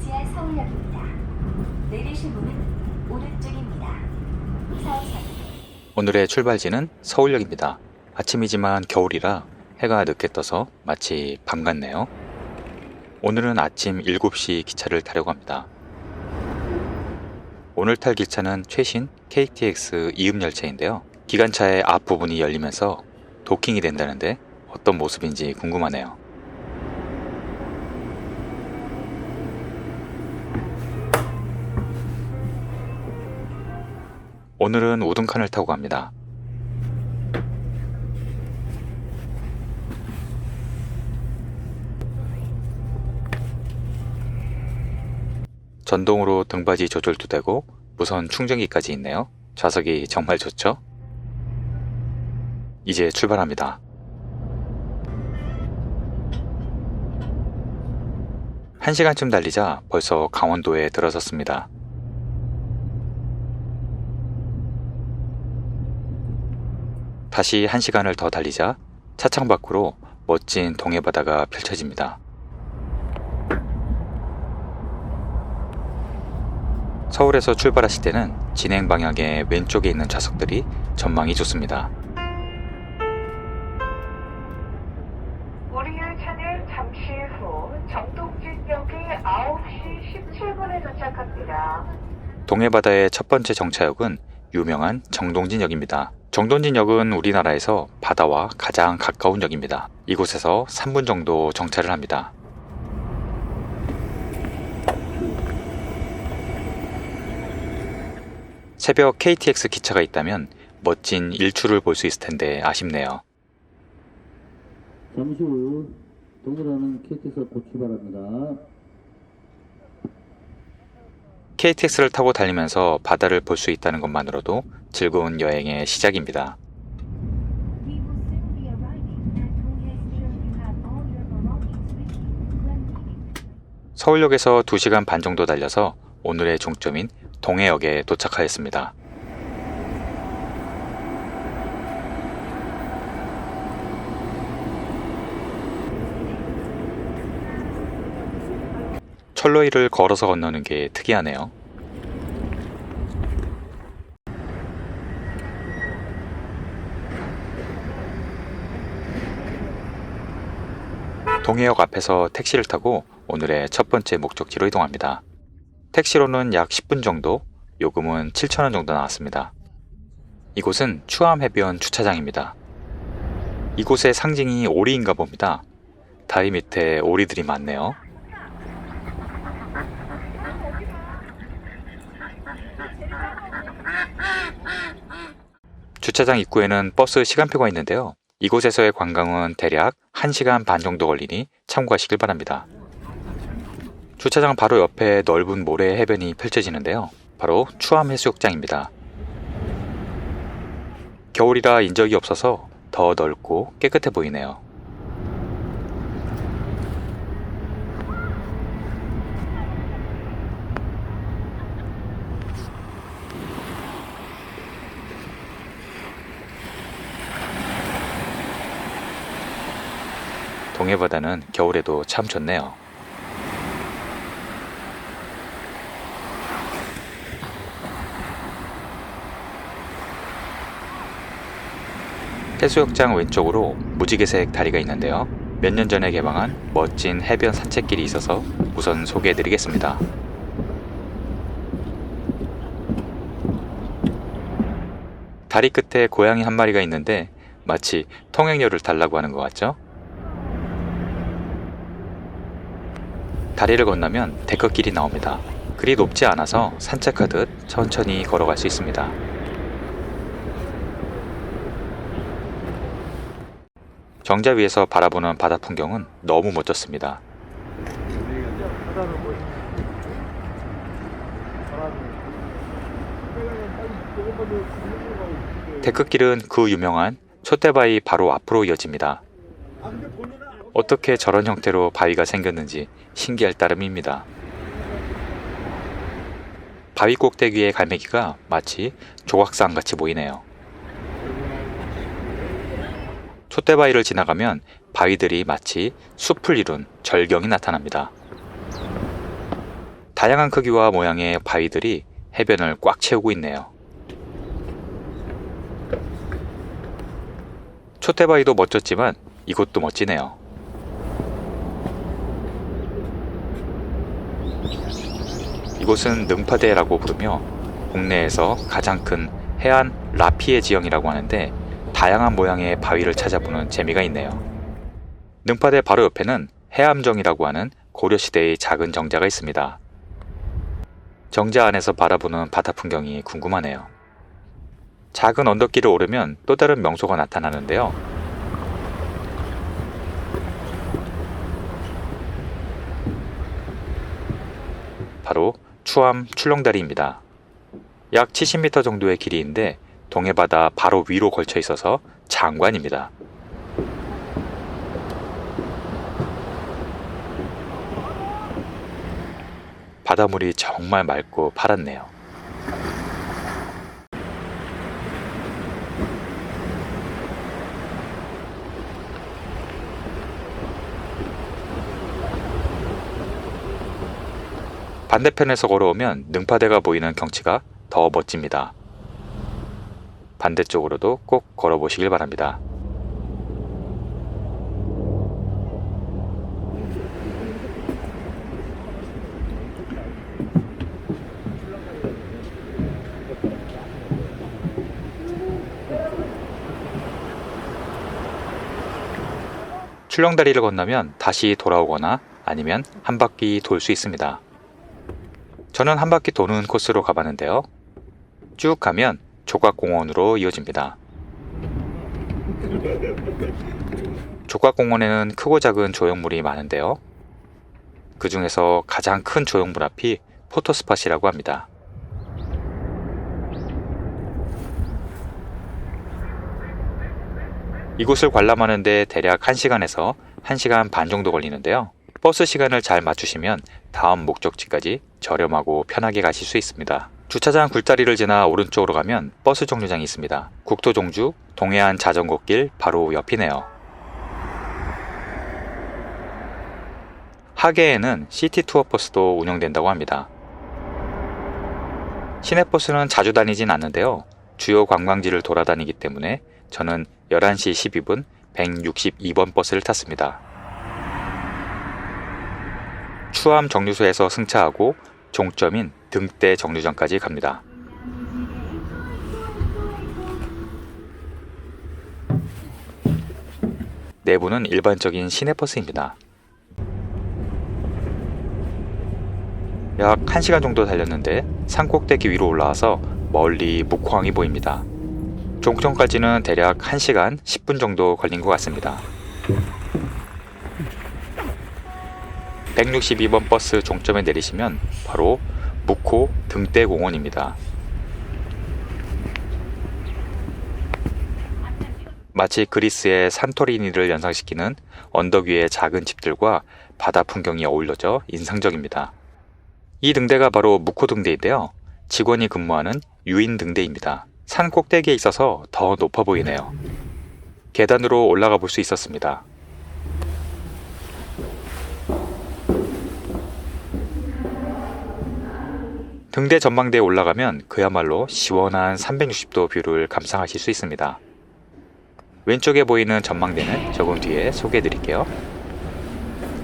위치한 서울역입니다. 내리실 문은 오른쪽입니다. 4호선 오늘의 출발지는 서울역입니다. 아침이지만 겨울이라 해가 늦게 떠서 마치 밤 같네요. 오늘은 아침 7시 기차를 타려고 합니다. 오늘 탈 기차는 최신 KTX 이음 열차인데요. 기관차의 앞부분이 열리면서 도킹이 된다는데 어떤 모습인지 궁금하네요. 오늘은 우등칸을 타고 갑니다. 전동으로 등받이 조절도 되고 무선 충전기까지 있네요. 좌석이 정말 좋죠? 이제 출발합니다. 1시간쯤 달리자 벌써 강원도에 들어섰습니다. 다시 1시간을 더 달리자 차창 밖으로 멋진 동해바다가 펼쳐집니다. 서울에서 출발하실 때는 진행 방향의 왼쪽에 있는 좌석들이 전망이 좋습니다. 우리 열차는 잠시 후 정동진역에 9시 17분에 도착합니다. 동해바다의 첫 번째 정차역은 유명한 정동진역입니다. 정동진역은 우리나라에서 바다와 가장 가까운 역입니다. 이곳에서 3분 정도 정차를 합니다. 새벽 KTX 기차가 있다면 멋진 일출을 볼 수 있을 텐데 아쉽네요. 잠시 후 동해라는 KTX가 곧 출발합니다. KTX를 타고 달리면서 바다를 볼 수 있다는 것만으로도 즐거운 여행의 시작입니다. We will soon be arriving at Donghue. You have all your belongings with you. Glenn. 서울역에서 2시간 반 정도 달려서 오늘의 종점인 동해역에 도착하였습니다. 철로 위를 걸어서 건너는 게 특이하네요. 동해역 앞에서 택시를 타고 오늘의 첫 번째 목적지로 이동합니다. 택시로는 약 10분 정도, 요금은 7,000원 정도 나왔습니다. 이곳은 추암해변 주차장입니다. 이곳의 상징이 오리인가 봅니다. 다리 밑에 오리들이 많네요. 주차장 입구에는 버스 시간표가 있는데요. 이곳에서의 관광은 대략 1시간 반 정도 걸리니 참고하시길 바랍니다. 주차장 바로 옆에 넓은 모래 해변이 펼쳐지는데요. 바로 추암해수욕장입니다. 겨울이라 인적이 없어서 더 넓고 깨끗해 보이네요. 동해바다는 겨울에도 참 좋네요. 해수욕장 왼쪽으로 무지개색 다리가 있는데요. 몇 년 전에 개방한 멋진 해변 산책길이 있어서 우선 소개해드리겠습니다. 다리 끝에 고양이 한 마리가 있는데 마치 통행료를 달라고 하는 것 같죠? 다리를 건너면 데크길이 나옵니다. 그리 높지 않아서 산책하듯 천천히 걸어갈 수 있습니다. 정자 위에서 바라보는 바다 풍경은 너무 멋졌습니다. 데크길은 그 유명한 촛대바위 바로 앞으로 이어집니다. 어떻게 저런 형태로 바위가 생겼는지 신기할 따름입니다. 바위 꼭대기의 갈매기가 마치 조각상같이 보이네요. 촛대바위를 지나가면 바위들이 마치 숲을 이룬 절경이 나타납니다. 다양한 크기와 모양의 바위들이 해변을 꽉 채우고 있네요. 촛대바위도 멋졌지만 이곳도 멋지네요. 이곳은 능파대라고 부르며 국내에서 가장 큰 해안 라피에 지형이라고 하는데 다양한 모양의 바위를 찾아보는 재미가 있네요. 능파대 바로 옆에는 해암정이라고 하는 고려시대의 작은 정자가 있습니다. 정자 안에서 바라보는 바다 풍경이 궁금하네요. 작은 언덕길을 오르면 또 다른 명소가 나타나는데요. 바로 추암 출렁다리입니다. 약 70m 정도의 길이인데 동해바다 바로 위로 걸쳐 있어서 장관입니다. 바닷물이 정말 맑고 파랗네요. 반대편에서 걸어오면 능파대가 보이는 경치가 더 멋집니다. 반대쪽으로도 꼭 걸어보시길 바랍니다. 출렁다리를 건너면 다시 돌아오거나 아니면 한 바퀴 돌 수 있습니다. 저는 한 바퀴 도는 코스로 가봤는데요. 쭉 가면 조각공원으로 이어집니다. 조각공원에는 크고 작은 조형물이 많은데요. 그 중에서 가장 큰 조형물 앞이 포토스팟이라고 합니다. 이곳을 관람하는데 대략 1시간에서 1시간 반 정도 걸리는데요. 버스 시간을 잘 맞추시면 다음 목적지까지 저렴하고 편하게 가실 수 있습니다. 주차장 굴다리를 지나 오른쪽으로 가면 버스 정류장이 있습니다. 국토종주 동해안 자전거길 바로 옆이네요. 하계에는 시티투어 버스도 운영된다고 합니다. 시내버스는 자주 다니진 않는데요. 주요 관광지를 돌아다니기 때문에 저는 11시 12분 162번 버스를 탔습니다. 추암 정류소에서 승차하고 종점인 등대 정류장까지 갑니다. 내부는 일반적인 시내버스입니다. 약 1시간 정도 달렸는데 산꼭대기 위로 올라와서 멀리 묵황이 보입니다. 종점까지는 대략 1시간 10분 정도 걸린 것 같습니다. 162번 버스 종점에 내리시면 바로 묵호 등대공원입니다. 마치 그리스의 산토리니를 연상시키는 언덕 위의 작은 집들과 바다 풍경이 어울려져 인상적입니다. 이 등대가 바로 묵호 등대인데요. 직원이 근무하는 유인 등대입니다. 산 꼭대기에 있어서 더 높아 보이네요. 계단으로 올라가 볼 수 있었습니다. 등대 전망대에 올라가면 그야말로 시원한 360도 뷰를 감상하실 수 있습니다. 왼쪽에 보이는 전망대는 조금 뒤에 소개해 드릴게요.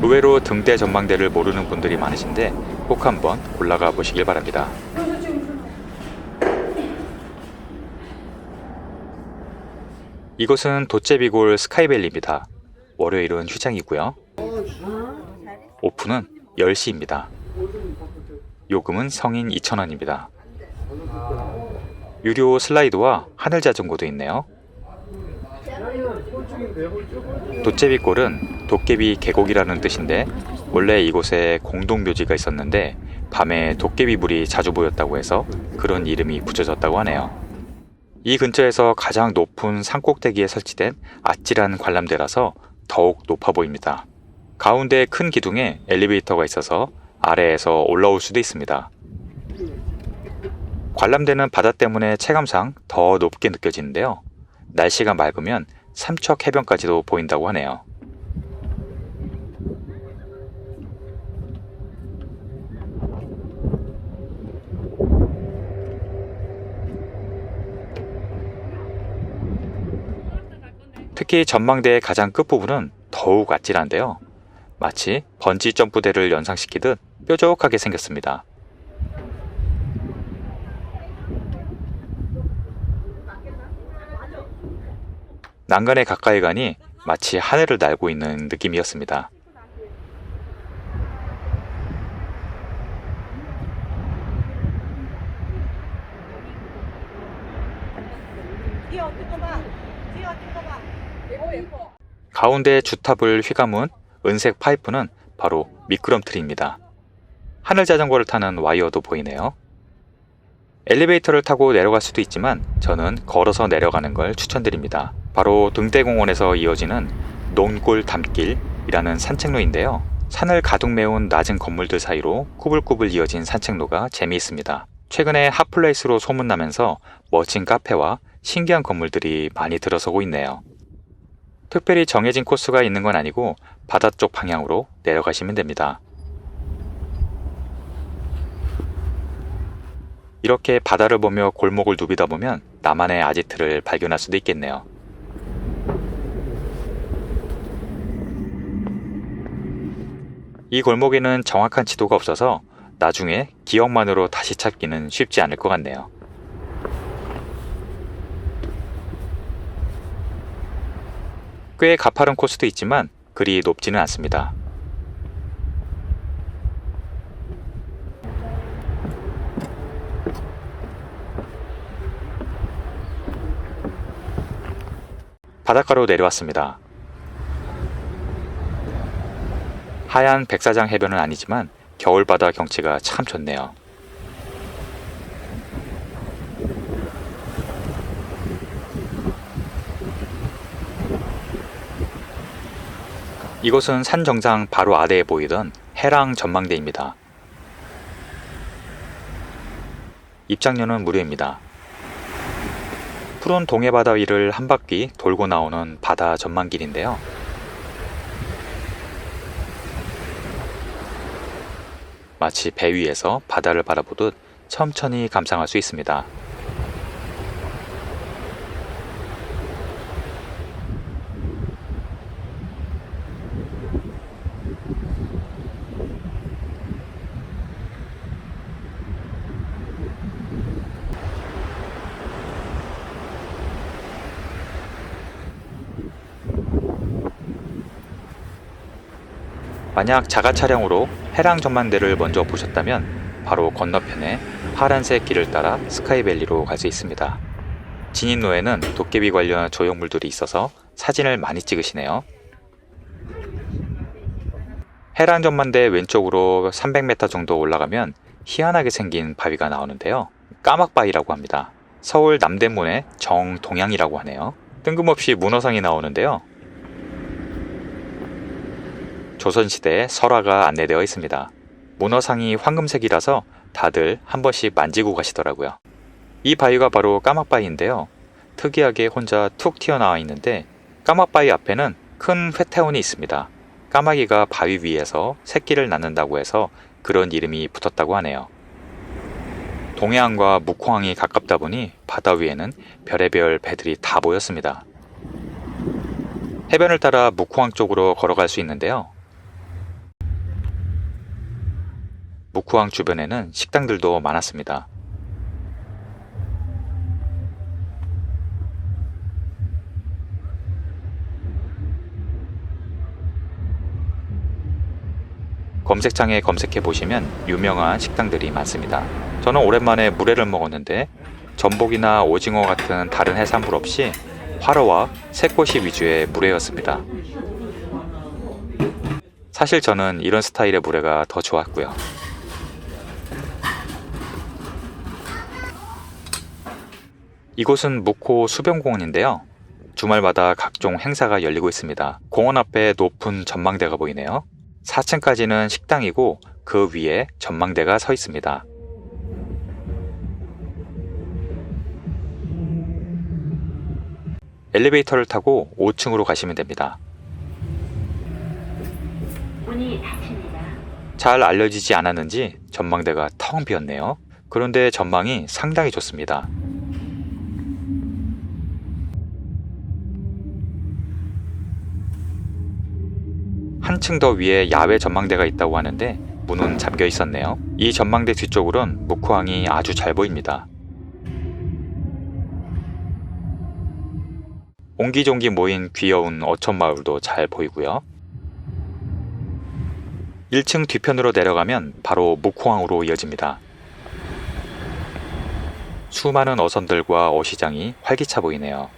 의외로 등대 전망대를 모르는 분들이 많으신데 꼭 한번 올라가 보시길 바랍니다. 이곳은 도제비골 스카이밸리입니다. 월요일은 휴장이고요. 오픈은 10시입니다. 요금은 성인 2,000원입니다. 유료 슬라이드와 하늘자전거도 있네요. 도제비골은 도깨비 계곡이라는 뜻인데 원래 이곳에 공동묘지가 있었는데 밤에 도깨비불이 자주 보였다고 해서 그런 이름이 붙여졌다고 하네요. 이 근처에서 가장 높은 산꼭대기에 설치된 아찔한 관람대라서 더욱 높아 보입니다. 가운데 큰 기둥에 엘리베이터가 있어서 아래에서 올라올 수도 있습니다. 관람대는 바다 때문에 체감상 더 높게 느껴지는데요. 날씨가 맑으면 삼척 해변까지도 보인다고 하네요. 특히 전망대의 가장 끝부분은 더욱 아찔한데요. 마치 번지 점프대를 연상시키듯 뾰족하게 생겼습니다. 난간에 가까이 가니 마치 하늘을 날고 있는 느낌이었습니다. 가운데 주탑을 휘감은 은색 파이프는 바로 미끄럼틀입니다. 하늘 자전거를 타는 와이어도 보이네요. 엘리베이터를 타고 내려갈 수도 있지만 저는 걸어서 내려가는 걸 추천드립니다. 바로 등대공원에서 이어지는 논골 담길이라는 산책로인데요. 산을 가득 메운 낮은 건물들 사이로 꾸불꾸불 이어진 산책로가 재미있습니다. 최근에 핫플레이스로 소문나면서 멋진 카페와 신기한 건물들이 많이 들어서고 있네요. 특별히 정해진 코스가 있는 건 아니고 바다 쪽 방향으로 내려가시면 됩니다. 이렇게 바다를 보며 골목을 누비다 보면 나만의 아지트를 발견할 수도 있겠네요. 이 골목에는 정확한 지도가 없어서 나중에 기억만으로 다시 찾기는 쉽지 않을 것 같네요. 꽤 가파른 코스도 있지만 그리 높지는 않습니다. 바닷가로 내려왔습니다. 하얀 백사장 해변은 아니지만 겨울바다 경치가 참 좋네요. 이곳은 산 정상 바로 아래에 보이던 해랑 전망대입니다. 입장료는 무료입니다. 푸른 동해바다 위를 한 바퀴 돌고 나오는 바다 전망길인데요. 마치 배 위에서 바다를 바라보듯 천천히 감상할 수 있습니다. 만약 자가 차량으로 해랑 전망대를 먼저 보셨다면 바로 건너편에 파란색 길을 따라 스카이밸리로 갈 수 있습니다. 진입로에는 도깨비 관련 조형물들이 있어서 사진을 많이 찍으시네요. 해랑 전망대 왼쪽으로 300m 정도 올라가면 희한하게 생긴 바위가 나오는데요. 까막바위라고 합니다. 서울 남대문의 정동향이라고 하네요. 뜬금없이 문어상이 나오는데요. 조선시대의 설화가 안내되어 있습니다. 문어상이 황금색이라서 다들 한 번씩 만지고 가시더라고요. 이 바위가 바로 까막바위인데요. 특이하게 혼자 툭 튀어나와 있는데 까막바위 앞에는 큰 회태원이 있습니다. 까마귀가 바위 위에서 새끼를 낳는다고 해서 그런 이름이 붙었다고 하네요. 동해안과 묵호항이 가깝다 보니 바다 위에는 별의별 배들이 다 보였습니다. 해변을 따라 묵호항 쪽으로 걸어갈 수 있는데요. 묵호항 주변에는 식당들도 많았습니다. 검색창에 검색해 보시면 유명한 식당들이 많습니다. 저는 오랜만에 물회를 먹었는데 전복이나 오징어 같은 다른 해산물 없이 화로와 새꼬시 위주의 물회였습니다. 사실 저는 이런 스타일의 물회가 더 좋았고요. 이곳은 묵호 수변공원인데요. 주말마다 각종 행사가 열리고 있습니다. 공원 앞에 높은 전망대가 보이네요. 4층까지는 식당이고 그 위에 전망대가 서 있습니다. 엘리베이터를 타고 5층으로 가시면 됩니다. 문이 닫힙니다. 잘 알려지지 않았는지 전망대가 텅 비었네요. 그런데 전망이 상당히 좋습니다. 한층 더 위에 야외 전망대가 있다고 하는데 문은 잠겨 있었네요. 이 전망대 뒤쪽으론 묵호항이 아주 잘 보입니다. 옹기종기 모인 귀여운 어촌마을도 잘 보이고요. 1층 뒤편으로 내려가면 바로 묵호항으로 이어집니다. 수많은 어선들과 어시장이 활기차 보이네요.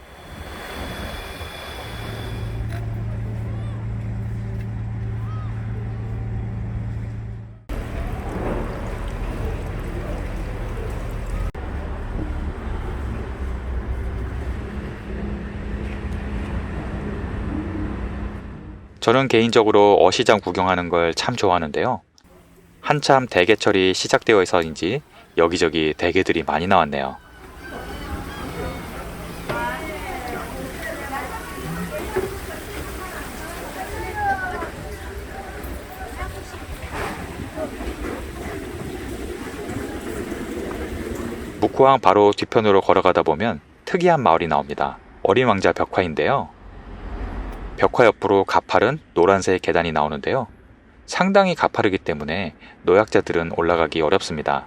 저는 개인적으로 어시장 구경하는 걸 참 좋아하는데요. 한참 대게철이 시작되어 있어서인지 여기저기 대게들이 많이 나왔네요. 묵호항 바로 뒤편으로 걸어가다 보면 특이한 마을이 나옵니다. 어린 왕자 벽화인데요. 벽화 옆으로 가파른 노란색 계단이 나오는데요. 상당히 가파르기 때문에 노약자들은 올라가기 어렵습니다.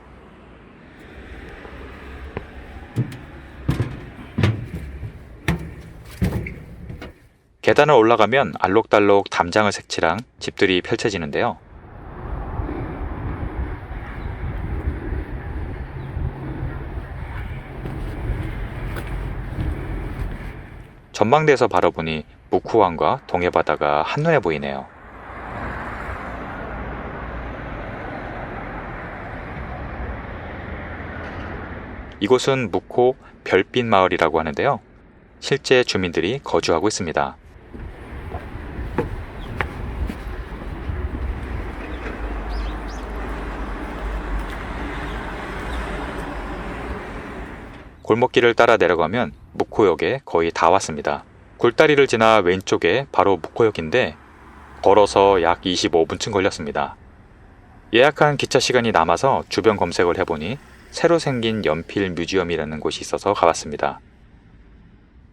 계단을 올라가면 알록달록 담장을 색칠한 집들이 펼쳐지는데요. 전망대에서 바라보니 묵호항과 동해바다가 한눈에 보이네요. 이곳은 묵호 별빛 마을이라고 하는데요. 실제 주민들이 거주하고 있습니다. 골목길을 따라 내려가면 묵호역에 거의 다 왔습니다. 굴다리를 지나 왼쪽에 바로 묵호역인데 걸어서 약 25분쯤 걸렸습니다. 예약한 기차 시간이 남아서 주변 검색을 해보니 새로 생긴 연필 뮤지엄이라는 곳이 있어서 가봤습니다.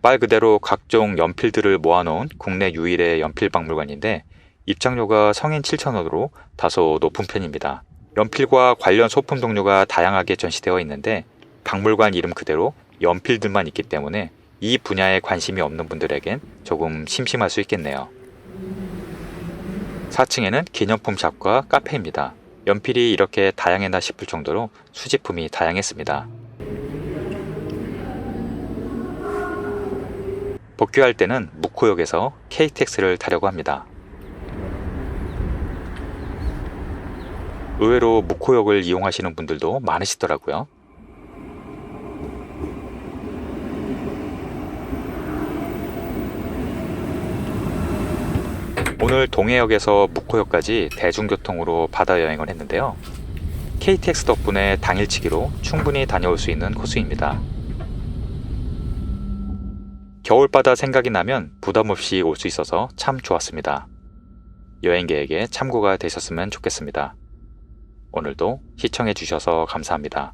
말 그대로 각종 연필들을 모아놓은 국내 유일의 연필 박물관인데 입장료가 성인 7,000원으로 다소 높은 편입니다. 연필과 관련 소품 종류가 다양하게 전시되어 있는데 박물관 이름 그대로 연필들만 있기 때문에 이 분야에 관심이 없는 분들에겐 조금 심심할 수 있겠네요. 4층에는 기념품 샵과 카페입니다. 연필이 이렇게 다양했나 싶을 정도로 수집품이 다양했습니다. 복귀할 때는 묵호역에서 KTX를 타려고 합니다. 의외로 묵호역을 이용하시는 분들도 많으시더라고요. 오늘 동해역에서 묵호역까지 대중교통으로 바다 여행을 했는데요. KTX 덕분에 당일치기로 충분히 다녀올 수 있는 코스입니다. 겨울바다 생각이 나면 부담 없이 올 수 있어서 참 좋았습니다. 여행 계획에 참고가 되셨으면 좋겠습니다. 오늘도 시청해 주셔서 감사합니다.